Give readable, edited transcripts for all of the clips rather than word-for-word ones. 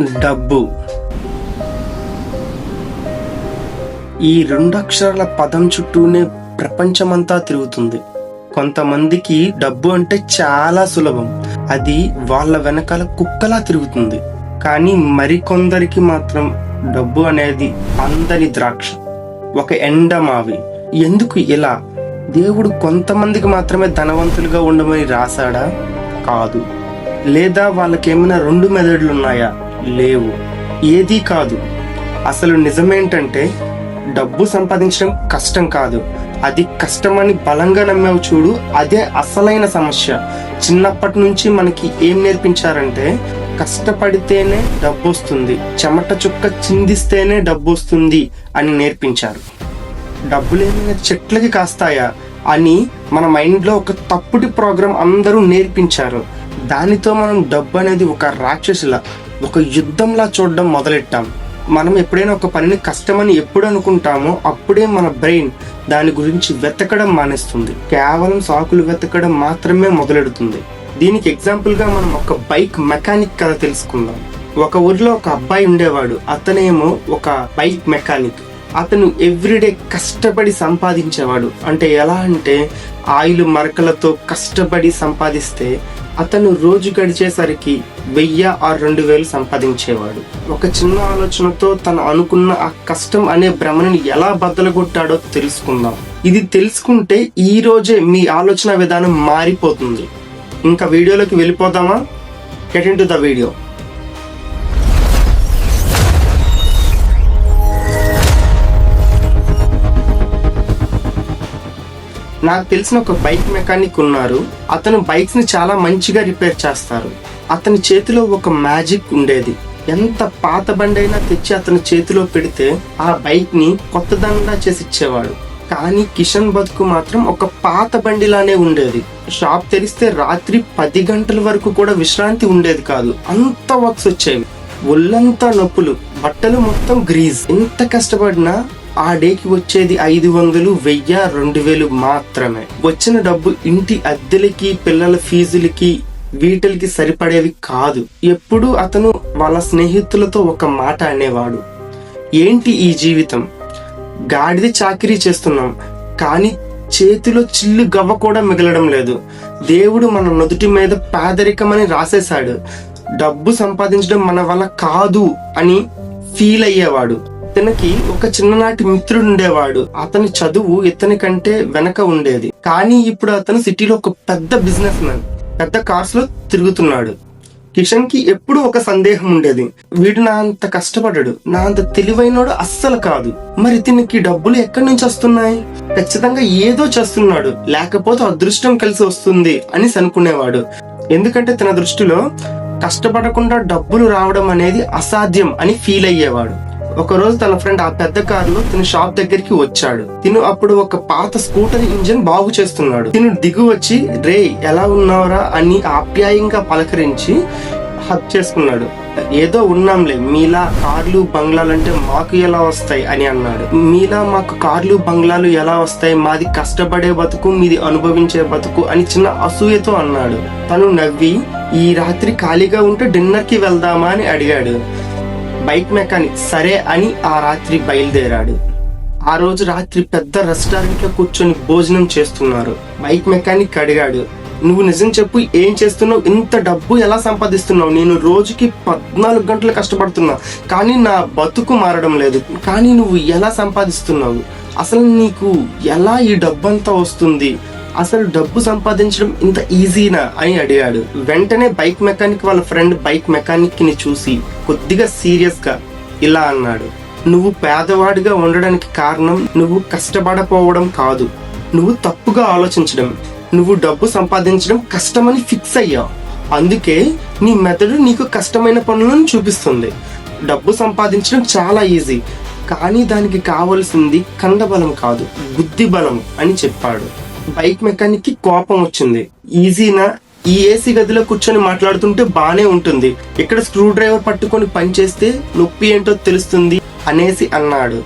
డబ్బు. ఈ 2 అక్షరాల పదం చుట్టూనే ప్రపంచమంతా తిరుగుతుంది. కొంతమందికి డబ్బు అంటే చాలా సులభం, అది వాళ్ళ వెనకాల కుక్కలా తిరుగుతుంది. కానీ మరికొందరికి మాత్రం డబ్బు అనేది అందని ద్రాక్ష, ఒక ఎండమావి. ఎందుకు ఇలా? దేవుడు కొంతమందికి మాత్రమే ధనవంతులుగా ఉండమని రాశాడా? కాదు. లేదా వాళ్ళకేమైనా 2 మెదడులు ఉన్నాయా? లేవు. ఏదీ కాదు. అసలు నిజమేంటంటే డబ్బు సంపాదించడం కష్టం కాదు, అది కష్టమని బలంగా నమ్మేవు చూడు, అదే అసలైన సమస్య. చిన్నప్పటి నుంచి మనకి ఏం నేర్పించారంటే కష్టపడితేనే డబ్బు వస్తుంది, చెమట చుక్క చిందిస్తేనే డబ్బు వస్తుంది అని నేర్పించారు. డబ్బులేమైనా చెట్లకి కాస్తాయా అని మన మైండ్లో ఒక తప్పుడు ప్రోగ్రాం అందరూ నేర్పించారు. దానితో మనం డబ్బు అనేది ఒక రాక్షసులా, ఒక యుద్ధంలా చూడడం మొదలెట్టాం. మనం ఎప్పుడైనా ఒక పనిని కష్టమని ఎప్పుడు అనుకుంటామో అప్పుడే మన బ్రెయిన్ దాని గురించి వెతకడం మానేస్తుంది, కేవలం సాకులు వెతకడం మాత్రమే మొదలెడుతుంది. దీనికి ఎగ్జాంపుల్గా మనం ఒక బైక్ మెకానిక్ కథ తెలుసుకుందాం. ఒక ఊర్లో ఒక అబ్బాయి ఉండేవాడు. అతనేమో ఒక బైక్ మెకానిక్. అతను ఎవ్రీడే కష్టపడి సంపాదించేవాడు. అంటే ఎలా అంటే ఆయిల్ మరకలతో కష్టపడి సంపాదిస్తే అతను రోజు గడిచేసరికి 1000 or 2000 సంపాదించేవాడు. ఒక చిన్న ఆలోచనతో తను అనుకున్న ఆ కష్టం అనే భ్రమని ఎలా బద్దలగొట్టాడో తెలుసుకుందాం. ఇది తెలుసుకుంటే ఈ రోజే మీ ఆలోచన విధానం మారిపోతుంది. ఇంకా వీడియోలోకి వెళ్ళిపోదామా? Get in to the video. నాకు తెలిసిన ఒక బైక్ మెకానిక్ ఉన్నారు. అతను బైక్స్ ని చాలా మంచిగా రిపేర్ చేస్తారు. అతని చేతిలో ఒక మ్యాజిక్ ఉండేది. ఎంత పాత బండి అయినా తెచ్చి అతని చేతిలో పెడితే ఆ బైక్ ని కొత్తదనంగా చేసి ఇచ్చేవాడు. కానీ కిషన్ బతుకు మాత్రం ఒక పాత బండిలానే ఉండేది. షాప్ తెరిస్తే రాత్రి 10 గంటల వరకు కూడా విశ్రాంతి ఉండేది కాదు, అంత వర్క్స్ వచ్చేవి. ఒళ్ళంతా నొప్పులు, బట్టలు మొత్తం గ్రీజ్. ఎంత కష్టపడినా ఆ డేకి వచ్చేది 500, 1000, 2000 మాత్రమే. వచ్చిన డబ్బు ఇంటి అద్దెలకి, పిల్లల ఫీజులకి, వీటికి సరిపడేవి కాదు. ఎప్పుడు అతను వాళ్ళ స్నేహితులతో ఒక మాట అనేవాడు, ఏంటి ఈ జీవితం, గాడిద చాకిరీ చేస్తున్నాం కానీ చేతిలో చిల్లు గవ్వ కూడా మిగలడం లేదు. దేవుడు మన నుదుటి మీద పేదరికం అని రాసేశాడు, డబ్బు సంపాదించడం మన వల్ల కాదు అని ఫీల్ అయ్యేవాడు. ఇతనికి ఒక చిన్ననాటి మిత్రుడు ఉండేవాడు. అతని చదువు ఇతని కంటే వెనక ఉండేది. కానీ ఇప్పుడు అతను సిటీలో ఒక పెద్ద బిజినెస్ మ్యాన్, పెద్ద కార్స్ లో తిరుగుతున్నాడు. కిషన్ కి ఎప్పుడు ఒక సందేహం ఉండేది, వీడు నా అంత కష్టపడ్డాడు, నా అంత తెలివైనడు అస్సలు కాదు, మరి ఇతనికి డబ్బులు ఎక్కడి నుంచి వస్తున్నాయి? ఖచ్చితంగా ఏదో చేస్తున్నాడు, లేకపోతే అదృష్టం కలిసి వస్తుంది అని అనుకునేవాడు. ఎందుకంటే తన దృష్టిలో కష్టపడకుండా డబ్బులు రావడం అనేది అసాధ్యం అని ఫీల్ అయ్యేవాడు. ఒక రోజు తన ఫ్రెండ్ ఆ పెద్ద కారులో తన షాప్ దగ్గరికి వచ్చాడు. తిను అప్పుడు ఒక పాత స్కూటర్ ఇంజిన్ బాగు చేస్తున్నాడు. తిను దిగు వచ్చి, రే ఎలా ఉన్నావురా అని ఆప్యాయంగా పలకరించి హక్ చేసుకున్నాడు. ఏదో ఉన్నాంలే, మీలా కార్లు బంగ్లాలంటే మాకు ఎలా వస్తాయి అని అన్నాడు. మీలా మాకు కార్లు బంగ్లాలు ఎలా వస్తాయి, మాది కష్టపడే బతుకు, మీది అనుభవించే బతుకు అని చిన్న అసూయతో అన్నాడు. తను నవ్వి, ఈ రాత్రి ఖాళీగా ఉంటే డిన్నర్ కి వెళ్దామా అని అడిగాడు. బైక్ మెకానిక్ సరే అని ఆ రాత్రి బయలుదేరాడు. ఆ రోజు రాత్రి పెద్ద రెస్టారెంట్ లో కూర్చొని భోజనం చేస్తున్నారు. బైక్ మెకానిక్ అడిగాడు, నువ్వు నిజం చెప్పు, ఏం చేస్తున్నావు, ఇంత డబ్బు ఎలా సంపాదిస్తున్నావు? నేను రోజుకి 14 గంటలు కష్టపడుతున్నా కానీ నా బతుకు మారడం లేదు, కానీ నువ్వు ఎలా సంపాదిస్తున్నావు? అసలు నీకు ఎలా ఈ డబ్బంతా వస్తుంది? అసలు డబ్బు సంపాదించడం ఇంత ఈజీనా అని అడిగాడు. వెంటనే బైక్ మెకానిక్ వాళ్ళ ఫ్రెండ్ బైక్ మెకానిక్ ని చూసి కొద్దిగా సీరియస్ గా ఇలా అన్నాడు, నువ్వు పేదవాడిగా ఉండడానికి కారణం నువ్వు కష్టపడపోవడం కాదు, నువ్వు తప్పుగా ఆలోచించడం. నువ్వు డబ్బు సంపాదించడం కష్టమని ఫిక్స్ అయ్యావు, అందుకే నీ మెదడు నీకు కష్టమైన పనులను చూపిస్తుంది. డబ్బు సంపాదించడం చాలా ఈజీ, కానీ దానికి కావలసింది కండబలం కాదు, బుద్ధి బలం అని చెప్పాడు. బైక్ మెకానిక్ కి కోపం వచ్చింది. ఈజీనా, ఈ ఏసీ గదిలో కూర్చొని మాట్లాడుతుంటే బానే ఉంటుంది, ఇక్కడ స్క్రూ డ్రైవర్ పట్టుకొని పనిచేస్తే నొప్పి ఏంటో తెలుస్తుంది అనేసి అన్నాడు.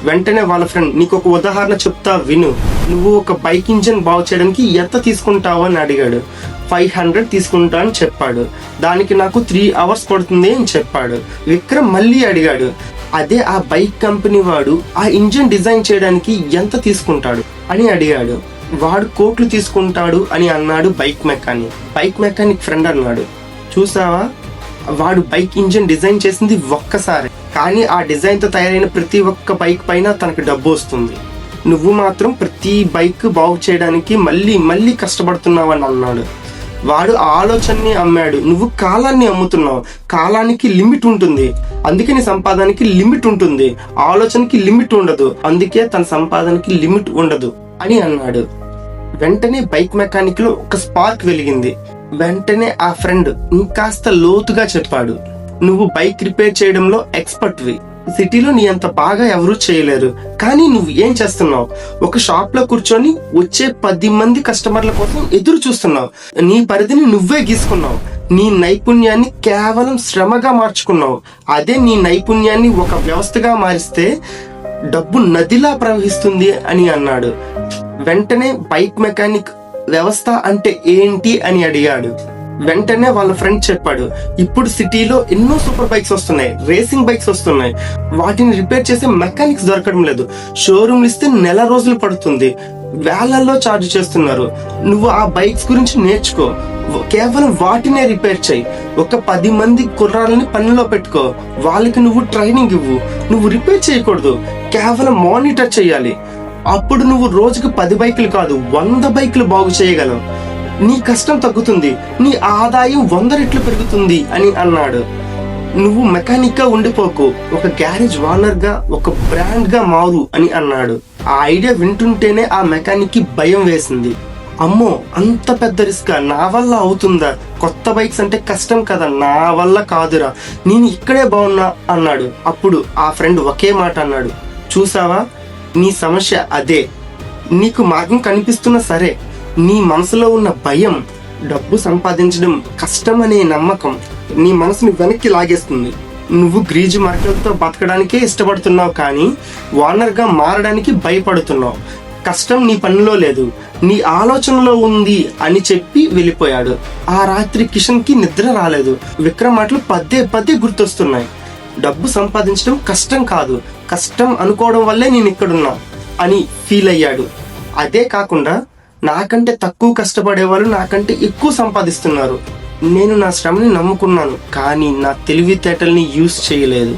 వెంటనే వాళ్ళ ఫ్రెండ్, నీకు ఒక ఉదాహరణ చెప్తా విను, నువ్వు ఒక బైక్ ఇంజిన్ బాగు చేయడానికి ఎంత తీసుకుంటావు అని అడిగాడు. 500 తీసుకుంటా అని చెప్పాడు. దానికి నాకు 3 hours పడుతుంది అని చెప్పాడు. విక్రమ్ మళ్ళీ అడిగాడు, అదే ఆ బైక్ కంపెనీ వాడు ఆ ఇంజిన్ డిజైన్ చేయడానికి ఎంత తీసుకుంటాడు అని అడిగాడు. వాడు కోట్లు తీసుకుంటాడు అని అన్నాడు బైక్ మెకానిక్ ఫ్రెండ్ అన్నాడు, చూసావా, వాడు బైక్ ఇంజిన్ డిజైన్ చేసింది ఒక్కసారి, కానీ ఆ డిజైన్ తో తయారైన ప్రతి ఒక్క బైక్ పైన తనకి డబ్బు వస్తుంది. నువ్వు మాత్రం ప్రతి బైక్ బాగు చేయడానికి మళ్ళీ కష్టపడుతున్నావు అని అన్నాడు. వాడు ఆలోచనని అమ్మాడు, నువ్వు కాలాన్ని అమ్ముతున్నావు. కాలానికి లిమిట్ ఉంటుంది, అందుకే నీ సంపాదనకి లిమిట్ ఉంటుంది. ఆలోచనకి లిమిట్ ఉండదు, అందుకే తన సంపాదనకి లిమిట్ ఉండదు అని అన్నాడు. వెంటనే బైక్ మెకానిక్ లో ఒక స్పార్క్ వెలిగింది. వెంటనే ఆ ఫ్రెండ్ ఇంకాస్త లోతుగా చెప్పాడు, నువ్వు బైక్ రిపేర్ చేయడంలో ఎక్స్పర్ట్వి. సిటీలో నీ అంత బాగా ఎవరూ చేయలేరు. కానీ నువ్వు ఏం చేస్తున్నావు, ఒక షాప్ లో కూర్చొని వచ్చే 10 మంది కస్టమర్ల కోసం ఎదురు చూస్తున్నావు. నీ పరిధిని నువ్వే గీసుకున్నావు. నీ నైపుణ్యాన్ని కేవలం శ్రమగా మార్చుకున్నావు. అదే నీ నైపుణ్యాన్ని ఒక వ్యవస్థగా మారిస్తే డబ్బు నదిలా ప్రవహిస్తుంది అని అన్నాడు. వెంటనే బైక్ మెకానిక్ వ్యవస్థ అంటే ఏంటి అని అడిగాడు. వెంటనే వాళ్ళ ఫ్రెండ్ చెప్పాడు, ఇప్పుడు సిటీలో ఎన్నో సూపర్ బైక్స్ వస్తున్నాయి, రేసింగ్ బైక్స్ వస్తున్నాయి. వాటిని రిపేర్ చేసే మెకానిక్స్ దొరకడం లేదు. షోరూమ్ ఇస్తే నెల రోజులు పడుతుంది, వేలల్లో ఛార్జ్ చేస్తున్నారు. నువ్వు ఆ బైక్స్ గురించి నేర్చుకో, కేవలం వాటినే రిపేర్ చేయి. ఒక 10 మంది కుర్రాలని పనిలో పెట్టుకో, వాళ్ళకి నువ్వు ట్రైనింగ్ ఇవ్వు. నువ్వు రిపేర్ చేయకూడదు, కేవలం మానిటర్ చేయాలి. అప్పుడు నువ్వు రోజుకి 10 బైకులు కాదు 100 బైకులు బాగు చేయగలవు. నీ కష్టం తగ్గుతుంది, నీ ఆదాయం 100 రెట్లు పెరుగుతుంది అని అన్నాడు. నువ్వు మెకానిక్ గా ఉండిపోకు, ఒక గ్యారేజ్ ఓనర్ గా, ఒక బ్రాండ్ గా మారు అని అన్నాడు. ఆ ఐడియా వింటుంటేనే ఆ మెకానిక్ కి భయం వేసింది. అమ్మో, అంత పెద్ద రిస్క్ నా వల్ల అవుతుందా? కొత్త బైక్స్ అంటే కష్టం కదా, నా వల్ల కాదురా, నేను ఇక్కడే బాగున్నా అన్నాడు. అప్పుడు ఆ ఫ్రెండ్ ఒకే మాట అన్నాడు, చూసావా, నీ సమస్య అదే. నీకు మార్గం కనిపిస్తున్నా సరే, నీ మనసులో ఉన్న భయం, డబ్బు సంపాదించడం కష్టం అనే నమ్మకం నీ మనసుని వెనక్కి లాగేస్తుంది. నువ్వు గ్రీజు మార్కెట్తో బతకడానికే ఇష్టపడుతున్నావు, కానీ ఓనర్ గా మారడానికి భయపడుతున్నావు. కష్టం నీ పనిలో లేదు, నీ ఆలోచనలో ఉంది అని చెప్పి వెళ్ళిపోయాడు. ఆ రాత్రి కిషన్ కి నిద్ర రాలేదు. విక్రమ్ మాటలు పదే గుర్తొస్తున్నాయి. డబ్బు సంపాదించడం కష్టం కాదు, కష్టం అనుకోవడం వల్లే నేను ఇక్కడున్నా అని ఫీల్ అయ్యాడు. అదే కాకుండా నాకంటే తక్కువ కష్టపడే వాళ్ళు నాకంటే ఎక్కువ సంపాదిస్తున్నారు. నేను నా శ్రమని నమ్ముకున్నాను, కానీ నా తెలివితేటల్ని యూజ్ చేయలేదు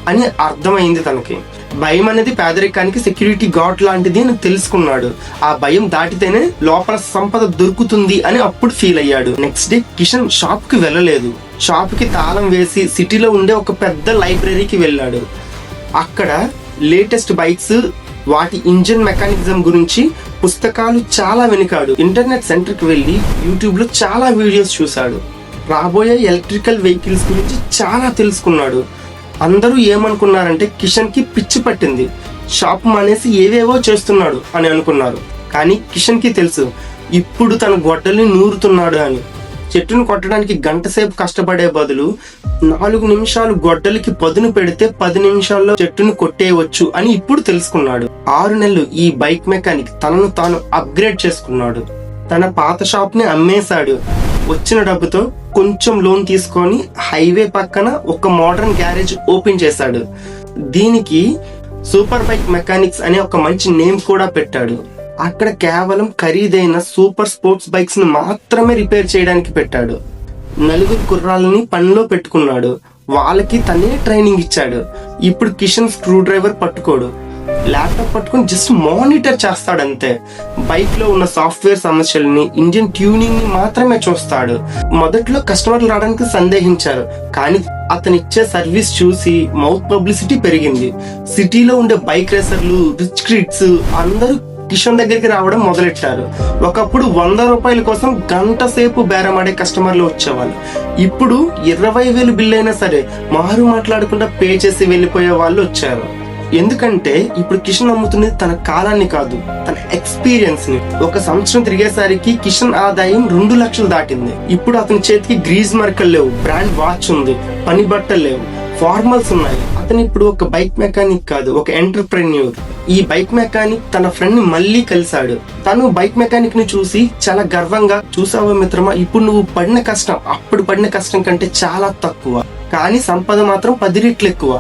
అని అర్థమైంది తనకి. భయం అనేది పేదరికానికి సెక్యూరిటీ గార్డ్ లాంటిది అని తెలుసుకున్నాడు. ఆ భయం దాటితేనే లోపల సంపద దొరుకుతుంది అని అప్పుడు ఫీల్ అయ్యాడు. నెక్స్ట్ డే కిషన్ షాప్ కి వెళ్ళలేదు. షాప్ కి తాళం వేసి సిటీలో ఉండే ఒక పెద్ద లైబ్రరీకి వెళ్ళాడు. అక్కడ లేటెస్ట్ బైక్స్, వాటి ఇంజిన్ మెకానిజం గురించి పుస్తకాలు చాలా వెనుకాడు. ఇంటర్నెట్ సెంటర్ కి వెళ్ళి యూట్యూబ్ లో చాలా వీడియోస్ చూశాడు. రాబోయే ఎలక్ట్రికల్ వెహికల్స్ గురించి చాలా తెలుసుకున్నాడు. అందరూ ఏమనుకున్నారంటే కిషన్ కి పిచ్చి పట్టింది, షాప్ మానేసి ఏవేవో చేస్తున్నాడు అని అనుకున్నారు. కానీ కిషన్ కి తెలుసు, ఇప్పుడు తన గొడ్డల్ని నూరుతున్నాడు అని. చెట్టును కొట్టడానికి 1 గంట సేపు కష్టపడే బదులు 4 నిమిషాలు గొడ్డలికి పదును పెడితే 10 నిమిషాల్లో చెట్టును కొట్టేయవచ్చు అని ఇప్పుడు తెలుసుకున్నాడు. 6 నెలలు ఈ బైక్ మెకానిక్ తనను తాను అప్గ్రేడ్ చేసుకున్నాడు. తన పాత షాప్ ని అమ్మేశాడు. వచ్చిన డబ్బుతో కొంచెం లోన్ తీసుకొని హైవే పక్కన ఒక మోడర్న్ గ్యారేజ్ ఓపెన్ చేశాడు. దీనికి సూపర్ బైక్ మెకానిక్స్ అనే ఒక మంచి నేమ్ కూడా పెట్టాడు. అక్కడ కేవలం ఖరీదైన సూపర్ స్పోర్ట్స్ బైక్స్ ను మాత్రమే రిపేర్ చేయడానికి పెట్టాడు. 4 కుర్రాలని పనిలో పెట్టుకున్నాడు. వాళ్ళకి తనే ట్రైనింగ్ ఇచ్చాడు. ఇప్పుడు కిషన్ స్క్రూ డ్రైవర్ పట్టుకోడు, ల్యాప్టాప్ పట్టుకుని జస్ట్ మానిటర్ చేస్తాడంతే. బైక్ లో ఉన్న సాఫ్ట్వేర్ సమస్యల్ని, ఇంజిన్ ట్యూనింగ్ ని మాత్రమే చూస్తాడు. మొదట్లో కస్టమర్లు రావడానికి సందేహించారు, కానీ అతనిచ్చే సర్వీస్ చూసి మౌత్ పబ్లిసిటీ పెరిగింది. సిటీలో ఉండే బైక్ రేసర్లు, రిచ్ కిడ్స్ అందరూ కిషన్ దగ్గరికి రావడం మొదలెట్టారు. ఒకప్పుడు 100 రూపాయల కోసం 1 గంట సేపు బేరమాడే కస్టమర్లు వచ్చేవాళ్ళు. ఇప్పుడు 20,000 బిల్ అయినా సరే మారు మాట్లాడకుండా పే చేసి వెళ్ళిపోయే వాళ్ళు వచ్చారు. ఎందుకంటే ఇప్పుడు కిషన్ అమ్ముతున్నది తన కాలాన్ని కాదు, తన ఎక్స్పీరియన్స్ ని. 1 సంవత్సరం తిరిగేసరికి కిషన్ ఆదాయం 2 లక్షలు దాటింది. ఇప్పుడు అతని చేతికి గ్రీజ్ మార్కలు లేవు, బ్రాండ్ వాచ్ ఉంది, పని బట్టలు లేవు, ఫార్మల్స్ ఉన్నాయి. అతను ఇప్పుడు ఒక బైక్ మెకానిక్ కాదు, ఒక ఎంటర్ప్రెన్యూర్. ఈ బైక్ మెకానిక్ తన ఫ్రెండ్ ని మళ్ళీ కలిశాడు. తను బైక్ మెకానిక్ ని చూసి చాలా గర్వంగా, చూసావా మిత్రమా, ఇప్పుడు నువ్వు పడిన కష్టం అప్పుడు పడిన కష్టం కంటే చాలా తక్కువ, కానీ సంపద మాత్రం 10 రెట్లు ఎక్కువ.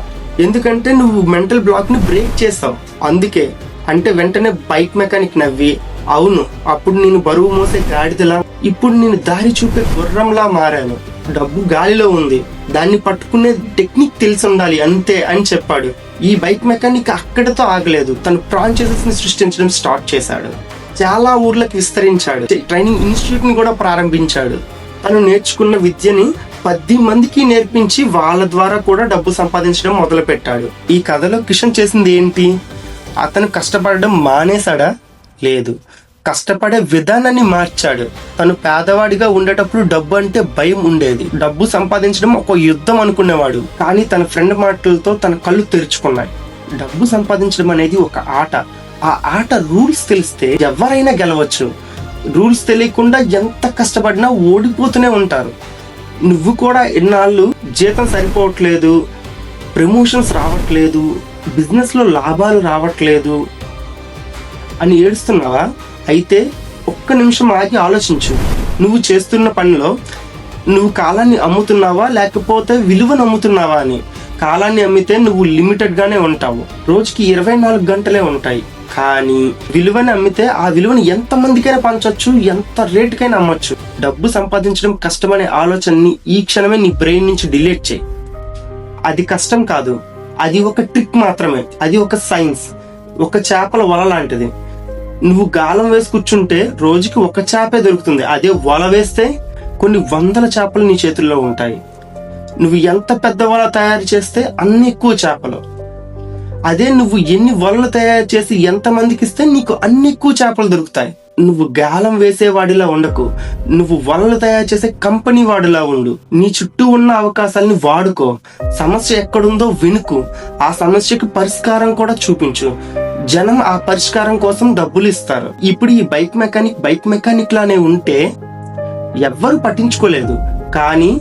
ఎందుకంటే నువ్వు మెంటల్ బ్లాక్ ని బ్రేక్ చేసావు. అందుకే అంటే వెంటనే బైక్ మెకానిక్ నవ్వి, అవును, అప్పుడు నేను బరువు మోసే గాడిదలా, ఇప్పుడు నేను దారి చూపే గుర్రంలా మారాను. డబ్బు గాలిలో ఉంది, దాన్ని పట్టుకునే టెక్నిక్ తెలిసి ఉండాలి అంతే అని చెప్పాడు. ఈ బైక్ మెకానిక్ అక్కడితో ఆగలేదు. తను ఫ్రాంచైజెస్ ని సృష్టించడం స్టార్ట్ చేశాడు. చాలా ఊర్లకు విస్తరించాడు. ట్రైనింగ్ ఇన్స్టిట్యూట్ ని కూడా ప్రారంభించాడు. తను నేర్చుకున్న విద్యని 10 మందికి నేర్పించి వాళ్ళ ద్వారా కూడా డబ్బు సంపాదించడం మొదలు పెట్టాడు. ఈ కథలో కిషన్ చేసింది ఏంటి? అతను కష్టపడడం మానేశాడా? లేదు, కష్టపడే విధానాన్ని మార్చాడు. తను పేదవాడిగా ఉండేటప్పుడు డబ్బు అంటే భయం ఉండేది. డబ్బు సంపాదించడం ఒక యుద్ధం అనుకునేవాడు. కానీ తన ఫ్రెండ్ మాటలతో తన కళ్ళు తెరుచుకున్నాయి. డబ్బు సంపాదించడం అనేది ఒక ఆట. ఆ ఆట రూల్స్ తెలిస్తే ఎవరైనా గెలవచ్చు. రూల్స్ తెలియకుండా ఎంత కష్టపడినా ఓడిపోతూనే ఉంటారు. నువ్వు కూడా ఎన్నాళ్ళు జీతం సరిపోవట్లేదు, ప్రమోషన్స్ రావట్లేదు, బిజినెస్ లో లాభాలు రావట్లేదు అని ఏడుస్తున్నావా? అయితే ఒక్క నిమిషం ఆగి ఆలోచించు. నువ్వు చేస్తున్న పనిలో నువ్వు కాలాన్ని అమ్ముతున్నావా లేకపోతే విలువను అమ్ముతున్నావా అని. కాలాన్ని అమ్మితే నువ్వు లిమిటెడ్ గానే ఉంటావు, రోజుకి 24 గంటలే ఉంటాయి. కానీ విలువని అమ్మితే ఆ విలువని ఎంత మందికైనా పంచొచ్చు, ఎంత రేటుకైనా అమ్మొచ్చు. డబ్బు సంపాదించడం కష్టమనే ఆలోచనని ఈ క్షణమే నీ బ్రెయిన్ నుంచి డిలీట్ చేయి. అది కష్టం కాదు, అది ఒక ట్రిక్ మాత్రమే. అది ఒక సైన్స్, ఒక చేపల వల లాంటిది. నువ్వు గాలం వేసి కూర్చుంటే రోజుకి ఒక చేపే దొరుకుతుంది. అదే వల వేస్తే కొన్ని 100 చేపలు నీ చేతుల్లో ఉంటాయి. నువ్వు ఎంత పెద్ద వల తయారు చేస్తే అన్ని ఎక్కువ చేపలు. అదే నువ్వు ఎన్ని వలలు తయారు చేసి ఎంత మందికి ఇస్తే నీకు అన్ని ఎక్కువ చేపలు దొరుకుతాయి. నువ్వు గాలం వేసేవాడిలా ఉండకు, నువ్వు వలలు తయారు చేసే కంపెనీ వాడిలా ఉండు. నీ చుట్టూ ఉన్న అవకాశాలని వాడుకో. సమస్య ఎక్కడుందో వెనుకు, ఆ సమస్యకి పరిష్కారం కూడా చూపించు. జనం ఆ పరిష్కారం కోసం డబ్బులు ఇస్తారు. ఇప్పుడు ఈ బైక్ మెకానిక్ లానే ఉంటే ఎవ్వరు పట్టించుకోలేదు. కానీ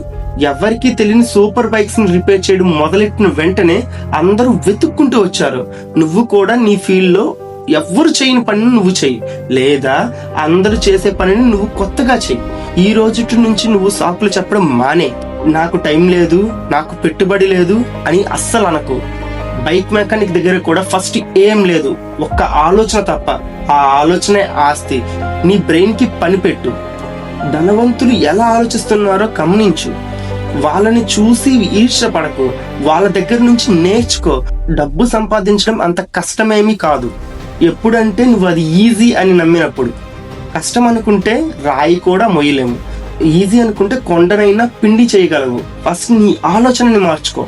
ఎవరికి తెలియని సూపర్ బైక్స్ ని రిపేర్ చేయడం మొదలెట్టిన వెంటనే అందరూ వెతుక్కుంటూ వచ్చారు. నువ్వు కూడా నీ ఫీల్డ్ లో ఎవ్వరు చేయని పనిని నువ్వు చెయ్యి, లేదా అందరూ చేసే పనిని నువ్వు కొత్తగా చెయ్యి. ఈ రోజు నుంచి నువ్వు సాకులు చెప్పడం మానే. నాకు టైం లేదు, నాకు పెట్టుబడి లేదు అని అస్సలు అనకు. బైక్ మెకానిక్ దగ్గర కూడా ఫస్ట్ ఏం లేదు, ఒక్క ఆలోచన తప్ప. ఆ ఆలోచనే ఆస్తి. నీ బ్రెయిన్ కి పని పెట్టు. ధనవంతులు ఎలా ఆలోచిస్తున్నారో గమనించు. వాళ్ళని చూసి ఈర్ష్యపడకు, వాళ్ళ దగ్గర నుంచి నేర్చుకో. డబ్బు సంపాదించడం అంత కష్టమేమీ కాదు. ఎప్పుడంటే నువ్వు అది ఈజీ అని నమ్మినప్పుడు. కష్టం అనుకుంటే రాయి కూడా మొయ్యలేము, ఈజీ అనుకుంటే కొండనైనా పిండి చేయగలవు. ఫస్ట్ నీ ఆలోచనని మార్చుకో.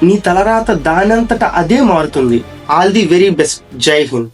నీ తలరాత దానంతట అదే మారుతుంది. All the very best. జై హింద్.